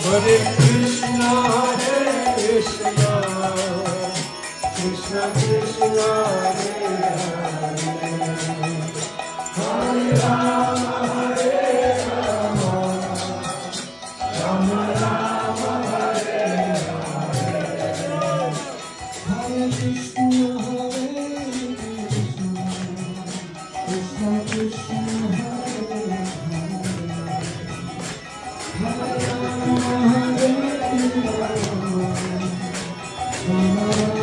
Hare Krishna, Krishna Krishna, Hare Hare, Hare Rama, Hare Rama, Rama Rama, Hare Hare, Hare Krishna, Krishna Krishna, Hare Hare, Hare Rama, Hare Rama, Rama